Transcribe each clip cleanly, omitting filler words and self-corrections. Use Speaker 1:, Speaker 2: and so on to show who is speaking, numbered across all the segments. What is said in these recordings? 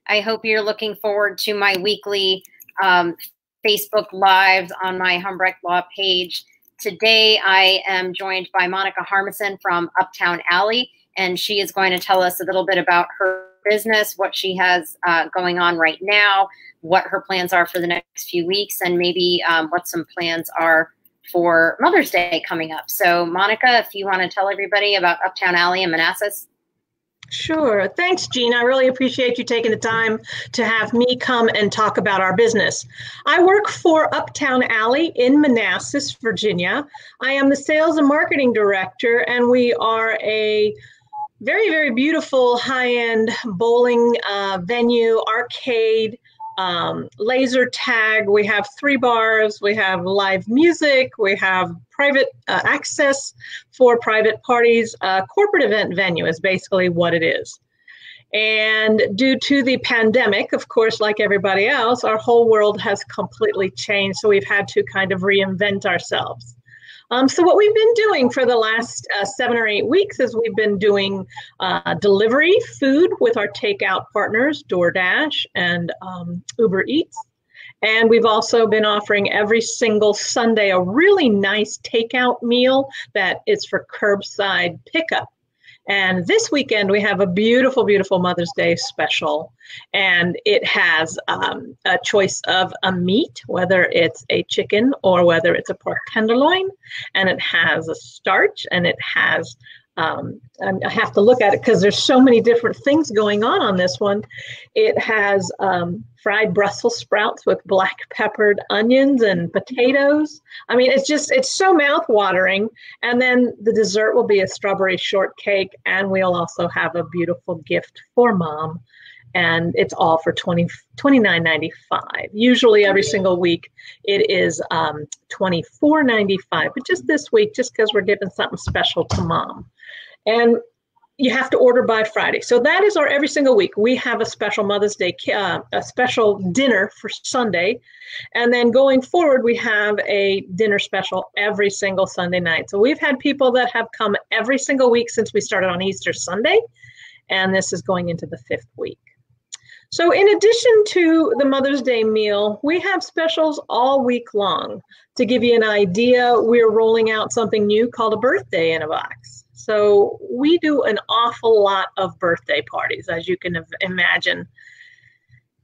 Speaker 1: I hope you're looking forward to my weekly Facebook Lives on my Humbrecht Law page. Today, I am joined by Monica Harmison from Uptown Alley, and she is going to tell us a little bit about her business, what she has going on right now, what her plans are for the next few weeks, and maybe what some plans are for Mother's Day coming up. So Monica, if you want to tell everybody about Uptown Alley in Manassas.
Speaker 2: Sure. Thanks, Jean. I really appreciate you taking the time to have me come and talk about our business. I work for Uptown Alley in Manassas, Virginia. I am the sales and marketing director, and we are a very, very beautiful high-end bowling venue, arcade, laser tag. We have 3 bars. We have live music. We have private access for private parties. Corporate event venue is basically what it is. And due to the pandemic, of course, like everybody else, our whole world has completely changed. So we've had to kind of reinvent ourselves. So what we've been doing for the last 7 or 8 weeks is we've been doing delivery food with our takeout partners, DoorDash and Uber Eats. And we've also been offering every single Sunday a really nice takeout meal that is for curbside pickup. And this weekend, we have a beautiful, beautiful Mother's Day special. And it has a choice of a meat, whether it's a chicken or whether it's a pork tenderloin. And it has a starch, and it has, I have to look at it because there's so many different things going on this one. It has fried Brussels sprouts with black peppered onions and potatoes. I mean, it's so mouth-watering. And then the dessert will be a strawberry shortcake, and we'll also have a beautiful gift for Mom. And it's all for $29.95. Usually every single week it is $24.95. But just this week, just because we're giving something special to Mom. And you have to order by Friday. So that is our every single week. We have a special Mother's Day, a special dinner for Sunday. And then going forward, we have a dinner special every single Sunday night. So we've had people that have come every single week since we started on Easter Sunday. And this is going into the 5th week. So in addition to the Mother's Day meal, we have specials all week long. To give you an idea, we're rolling out something new called a birthday in a box. So we do an awful lot of birthday parties, as you can imagine.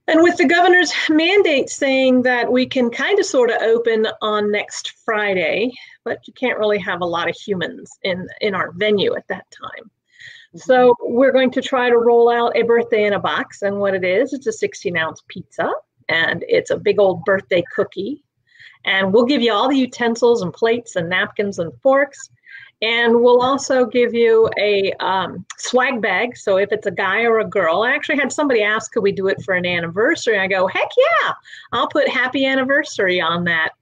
Speaker 2: And with the governor's mandate saying that we can kind of sort of open on next Friday, but you can't really have a lot of humans in our venue at that time. So we're going to try to roll out a birthday in a box. And what it is, it's a 16-ounce pizza, and it's a big old birthday cookie. And we'll give you all the utensils and plates and napkins and forks. And we'll also give you a swag bag. So if it's a guy or a girl, I actually had somebody ask, could we do it for an anniversary? I go, heck yeah, I'll put happy anniversary on that.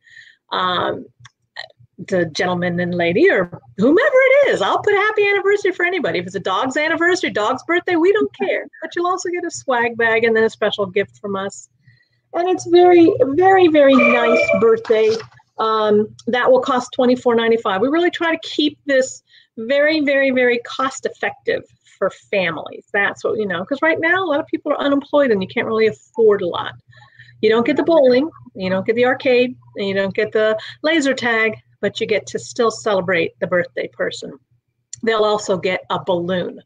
Speaker 2: The gentleman and lady or whomever it is, I'll put happy anniversary for anybody. If it's a dog's anniversary, dog's birthday, we don't care. But you'll also get a swag bag and then a special gift from us. And it's very, very, very nice birthday. That will cost $24.95. We really try to keep this very, very, very cost effective for families. That's what, because right now a lot of people are unemployed and you can't really afford a lot. You don't get the bowling, you don't get the arcade, and you don't get the laser tag, but you get to still celebrate the birthday person. They'll also get a balloon,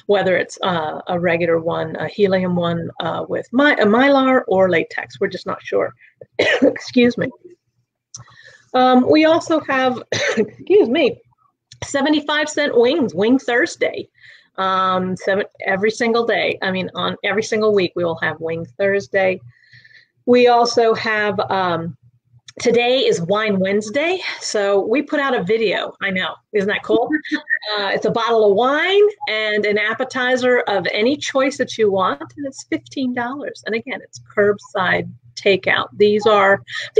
Speaker 2: whether it's a regular one, a helium one with a mylar or latex. We're just not sure. Excuse me. We also have, 75-cent wings, Wing Thursday. Every single day. I mean, on every single week, we will have Wing Thursday. We also have, today is Wine Wednesday. So we put out a video. I know. Isn't that cool? It's a bottle of wine and an appetizer of any choice that you want. And it's $15. And again, it's curbside takeout. These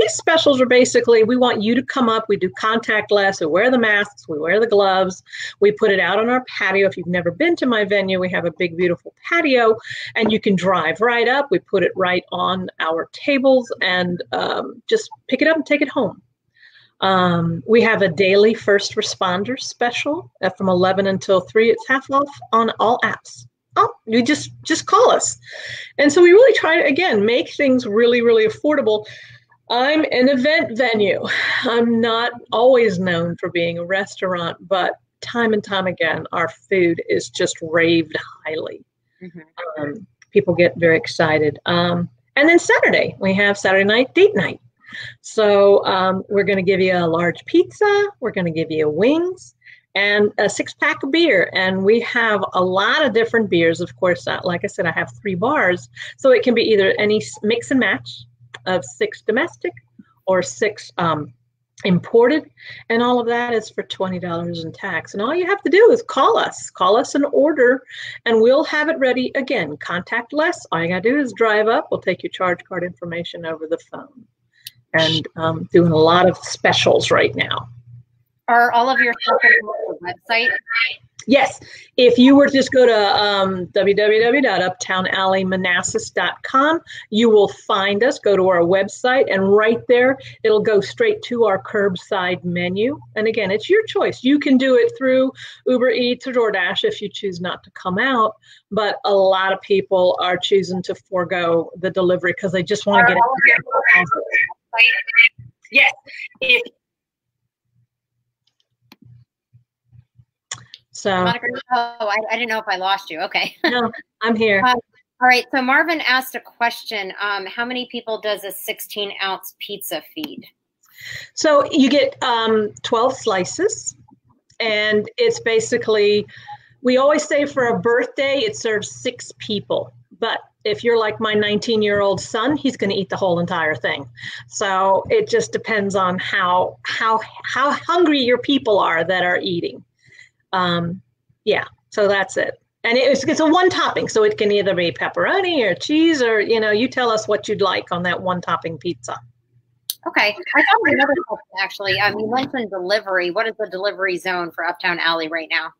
Speaker 2: specials are basically, we want you to come up. We do contactless. We wear the masks. We wear the gloves. We put it out on our patio. If you've never been to my venue, we have a big, beautiful patio, and you can drive right up. We put it right on our tables and just pick it up and take it home. We have a daily first responder special from 11 until 3. It's half off on all apps. oh, you just call us. And so we really try to, again, make things really, really affordable. I'm an event venue. I'm not always known for being a restaurant, but time and time again, our food is just raved highly. People get very excited. And then Saturday, we have Saturday night date night. So we're going to give you a large pizza. We're going to give you wings and a 6-pack of beer. And we have a lot of different beers. Of course, like I said, I have 3 bars. So it can be either any mix and match of 6 domestic or 6 imported, and all of that is for $20 in tax. And all you have to do is call us and order, and we'll have it ready. Again, contactless. All you gotta do is drive up. We'll take your charge card information over the phone. And doing a lot of specials right now.
Speaker 1: Are all of your stuff on the website?
Speaker 2: Yes. If you were to just go to www.uptownalleymanassas.com, you will find us. Go to our website, and right there, it'll go straight to our curbside menu. And again, it's your choice. You can do it through Uber Eats or DoorDash if you choose not to come out. But a lot of people are choosing to forego the delivery because they just want to get it. Yes. So,
Speaker 1: Monica, I didn't know if I lost you. Okay.
Speaker 2: No, I'm here.
Speaker 1: All right. So Marvin asked a question. How many people does a 16-ounce pizza feed?
Speaker 2: So you get 12 slices, and it's basically, we always say for a birthday, it serves 6 people. But if you're like my 19-year-old son, he's going to eat the whole entire thing. So it just depends on how hungry your people are that are eating. Yeah, so that's it. And it's a one topping, so it can either be pepperoni or cheese, or, you tell us what you'd like on that one topping pizza.
Speaker 1: Okay. I thought another question, actually. You mentioned delivery. What is the delivery zone for Uptown Alley right now?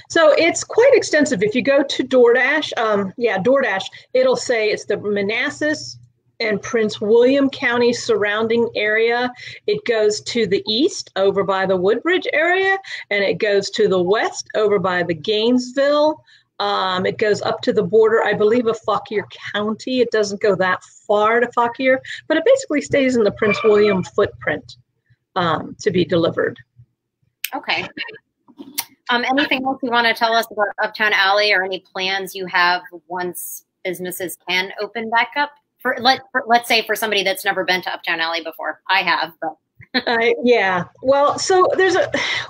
Speaker 2: So it's quite extensive. If you go to DoorDash, DoorDash, it'll say it's the Manassas and Prince William County surrounding area. It goes to the east over by the Woodbridge area, and it goes to the west over by the Gainesville. It goes up to the border, I believe, of Fauquier County. It doesn't go that far to Fauquier, but it basically stays in the Prince William footprint to be delivered.
Speaker 1: Okay. Anything else you want to tell us about Uptown Alley, or any plans you have once businesses can open back up? Let's say for somebody that's never been to Uptown Alley before. I have, but.
Speaker 2: Yeah. Well, so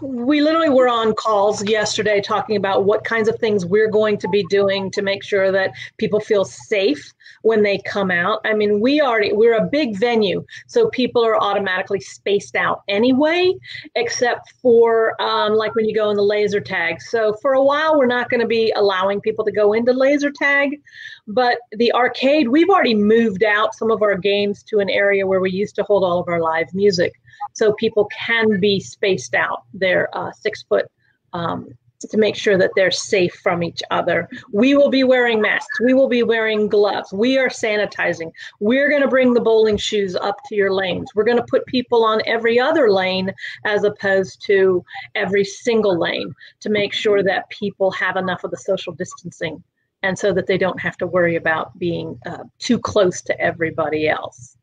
Speaker 2: we literally were on calls yesterday talking about what kinds of things we're going to be doing to make sure that people feel safe when they come out. I mean, we're a big venue, so people are automatically spaced out anyway, except for like when you go in the laser tag. So for a while, we're not going to be allowing people to go into laser tag, but the arcade, we've already moved out some of our games to an area where we used to hold all of our live music. So people can be spaced out. They're 6 foot to make sure that they're safe from each other. We will be wearing masks. We will be wearing gloves. We are sanitizing. We're going to bring the bowling shoes up to your lanes. We're going to put people on every other lane as opposed to every single lane to make sure that people have enough of the social distancing, and so that they don't have to worry about being too close to everybody else.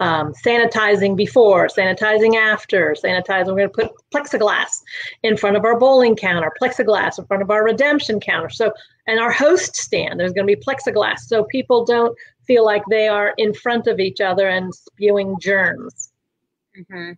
Speaker 2: Sanitizing before, sanitizing after, sanitizing. We're going to put plexiglass in front of our bowling counter, plexiglass in front of our redemption counter. So, and our host stand, there's going to be plexiglass so people don't feel like they are in front of each other and spewing germs.
Speaker 1: Mm-hmm.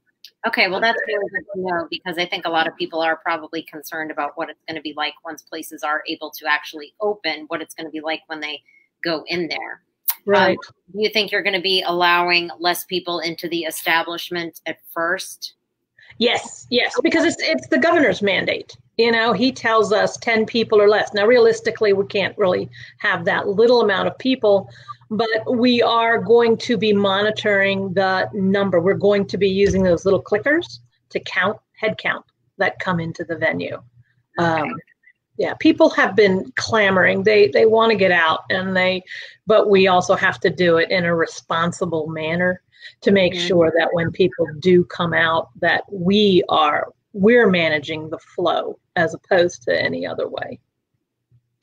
Speaker 1: Okay, well, that's really good to know, because I think a lot of people are probably concerned about what it's going to be like once places are able to actually open, what it's going to be like when they go in there.
Speaker 2: Right.
Speaker 1: Do you think you're going to be allowing less people into the establishment at first?
Speaker 2: Yes, because it's the governor's mandate. He tells us 10 people or less. Now, realistically, we can't really have that little amount of people, but we are going to be monitoring the number. We're going to be using those little clickers to head count that come into the venue. Okay. Yeah, people have been clamoring. They want to get out, but we also have to do it in a responsible manner to make sure that when people do come out, that we're managing the flow as opposed to any other way.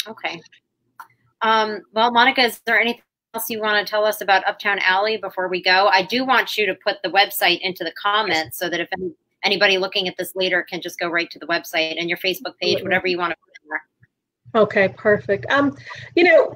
Speaker 1: Okay. Well, Monica, is there anything else you want to tell us about Uptown Alley before we go? I do want you to put the website into the comments so that if anybody looking at this later can just go right to the website and your Facebook page, whatever you want to put in there.
Speaker 2: Okay, perfect. You know,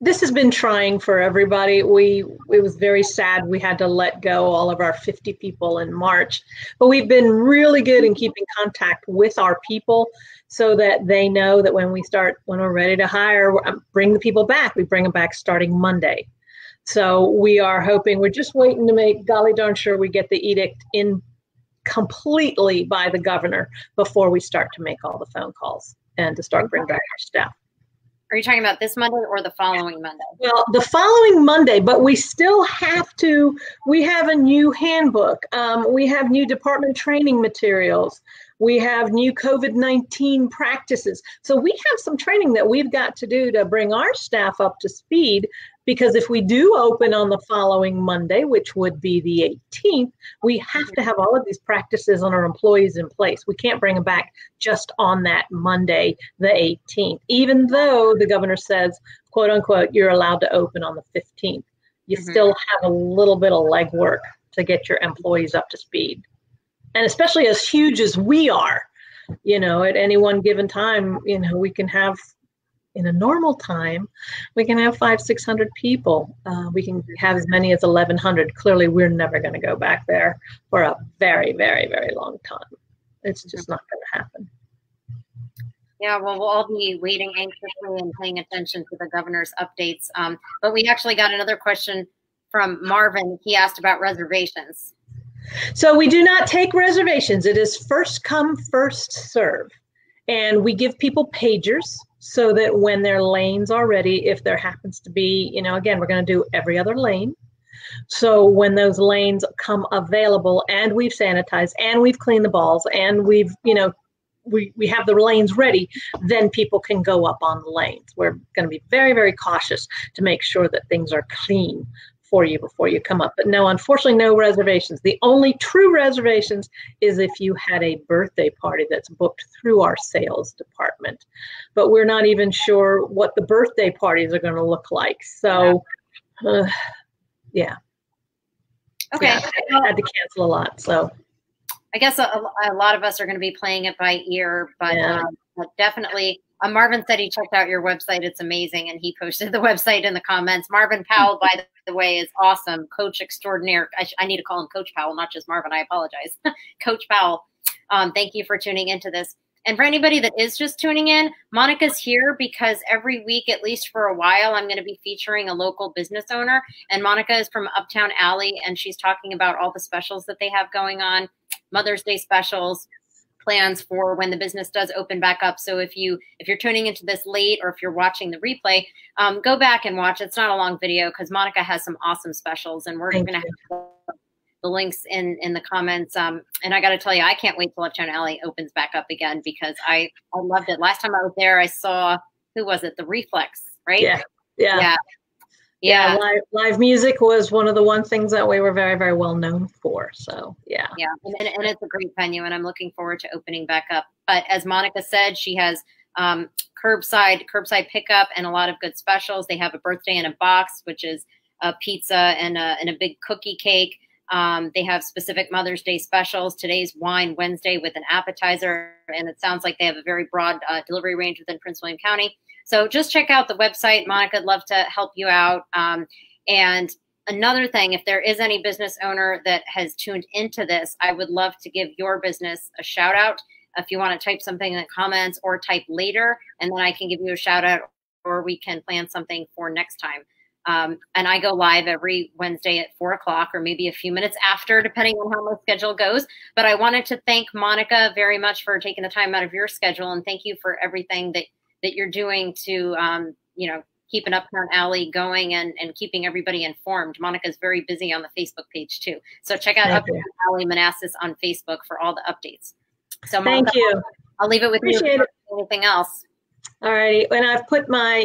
Speaker 2: this has been trying for everybody. It was very sad we had to let go all of our 50 people in March, but we've been really good in keeping contact with our people so that they know that when we're ready to hire, bring the people back. We bring them back starting Monday. So we are hoping, we're just waiting to make golly darn sure we get the edict in completely by the governor before we start to make all the phone calls and to start bringing back our staff.
Speaker 1: Are you talking about this Monday or the following Monday?
Speaker 2: Well, the following Monday, but we still have to, we have a new handbook. We have new department training materials. We have new COVID-19 practices. So we have some training that we've got to do to bring our staff up to speed, because if we do open on the following Monday, which would be the 18th, we have to have all of these practices on our employees in place. We can't bring them back just on that Monday, the 18th, even though the governor says, quote unquote, you're allowed to open on the 15th. You still have a little bit of legwork to get your employees up to speed. And especially as huge as we are, you know, at any one given time, you know, we can have, in a normal time, we can have 500-600 people. We can have as many as 1,100. Clearly, we're never going to go back there for a very, very, very long time. It's just not going to happen.
Speaker 1: Yeah, well, we'll all be waiting anxiously and paying attention to the governor's updates. But we actually got another question from Marvin. He asked about reservations.
Speaker 2: So we do not take reservations. It is first come, first serve. And we give people pagers so that when their lanes are ready, if there happens to be, you know, again, we're going to do every other lane. So when those lanes come available and we've sanitized and we've cleaned the balls and we've, you know, we have the lanes ready, then people can go up on the lanes. We're going to be very, very cautious to make sure that things are clean for you before you come up. But no, unfortunately, no reservations. The only true reservations is if you had a birthday party that's booked through our sales department. But we're not even sure what the birthday parties are going to look like. So, yeah.
Speaker 1: Okay.
Speaker 2: Yeah, I had to cancel a lot. So
Speaker 1: I guess a lot of us are going to be playing it by ear, but, but definitely. Marvin said he checked out your website. It's amazing. And he posted the website in the comments. Marvin P.L.L., by the way, is awesome. Coach extraordinaire. I need to call him Coach P.L.L., not just Marvin. I apologize. Coach P.L.L., thank you for tuning into this. And for anybody that is just tuning in, Monica's here because every week, at least for a while, I'm going to be featuring a local business owner. And Monica is from Uptown Alley, and she's talking about all the specials that they have going on, Mother's Day specials, plans for when the business does open back up. So if you're tuning into this late or if you're watching the replay, go back and watch. It's not a long video because Monica has some awesome specials, and we're going to have the links in the comments. And I got to tell you, I can't wait till Uptown Alley opens back up again because I loved it. Last time I was there, I saw, who was it? The Reflex, right? Yeah.
Speaker 2: Live music was one of the things that we were very, very well known for. So, yeah.
Speaker 1: Yeah, and it's a great venue, and I'm looking forward to opening back up. But as Monica said, she has curbside pickup and a lot of good specials. They have a birthday in a box, which is a pizza and a big cookie cake. They have specific Mother's Day specials. Today's Wine Wednesday with an appetizer, and it sounds like they have a very broad delivery range within Prince William County. So just check out the website. Monica would love to help you out. And another thing, if there is any business owner that has tuned into this, I would love to give your business a shout out. If you want to type something in the comments or type later, and then I can give you a shout out, or we can plan something for next time. And I go live every Wednesday at 4 o'clock or maybe a few minutes after, depending on how my schedule goes. But I wanted to thank Monica very much for taking the time out of your schedule. And thank you for everything that you're doing to, keep an Uptown Alley going and keeping everybody informed. Monica's very busy on the Facebook page too. So check out Uptown Alley Manassas on Facebook for all the updates. So Monica,
Speaker 2: thank you.
Speaker 1: I'll leave it with you. Anything else?
Speaker 2: All righty. And I've put my,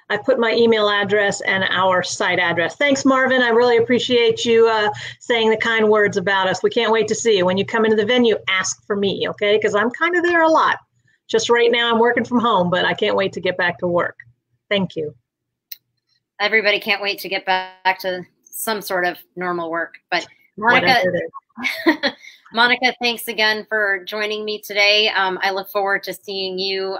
Speaker 2: I put my email address and our site address. Thanks, Marvin. I really appreciate you saying the kind words about us. We can't wait to see you. When you come into the venue, ask for me, okay? Because I'm kind of there a lot. Just right now, I'm working from home, but I can't wait to get back to work. Thank you.
Speaker 1: Everybody can't wait to get back to some sort of normal work. But Monica, Monica, thanks again for joining me today. I look forward to seeing you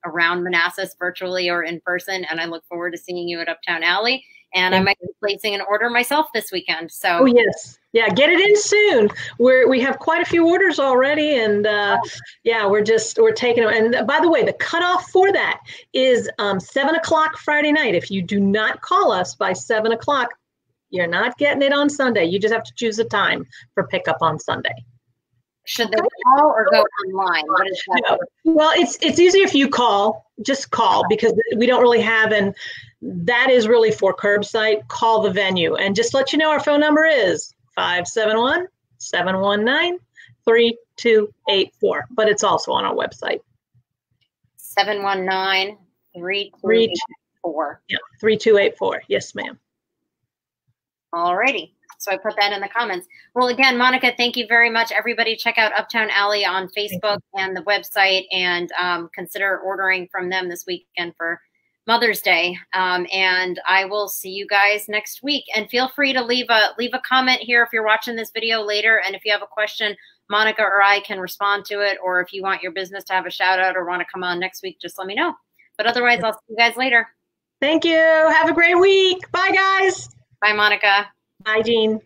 Speaker 1: around Manassas virtually or in person, and I look forward to seeing you at Uptown Alley. And I might be placing an order myself this weekend. So,
Speaker 2: oh yes, yeah, get it in soon. We have quite a few orders already, and yeah, we're taking them. And by the way, the cutoff for that is 7 o'clock Friday night. If you do not call us by 7 o'clock, you're not getting it on Sunday. You just have to choose a time for pickup on Sunday.
Speaker 1: Should they call or go online? What is that?
Speaker 2: No. Well, it's easier if you call. Just call, because we don't really have, and that is really for curbside. Call the venue, and just let you know our phone number is 571-719-3284. But it's also on our website.
Speaker 1: 719-3284.
Speaker 2: Yeah, 3284. Yes, ma'am.
Speaker 1: Alrighty. So I put that in the comments. Well, again, Monica, thank you very much. Everybody check out Uptown Alley on Facebook and the website, and consider ordering from them this weekend for Mother's Day. And I will see you guys next week. And feel free to leave a comment here if you're watching this video later. And if you have a question, Monica or I can respond to it. Or if you want your business to have a shout out or want to come on next week, just let me know. But otherwise, I'll see you guys later.
Speaker 2: Thank you. Have a great week. Bye, guys.
Speaker 1: Bye, Monica.
Speaker 2: Bye, Jean.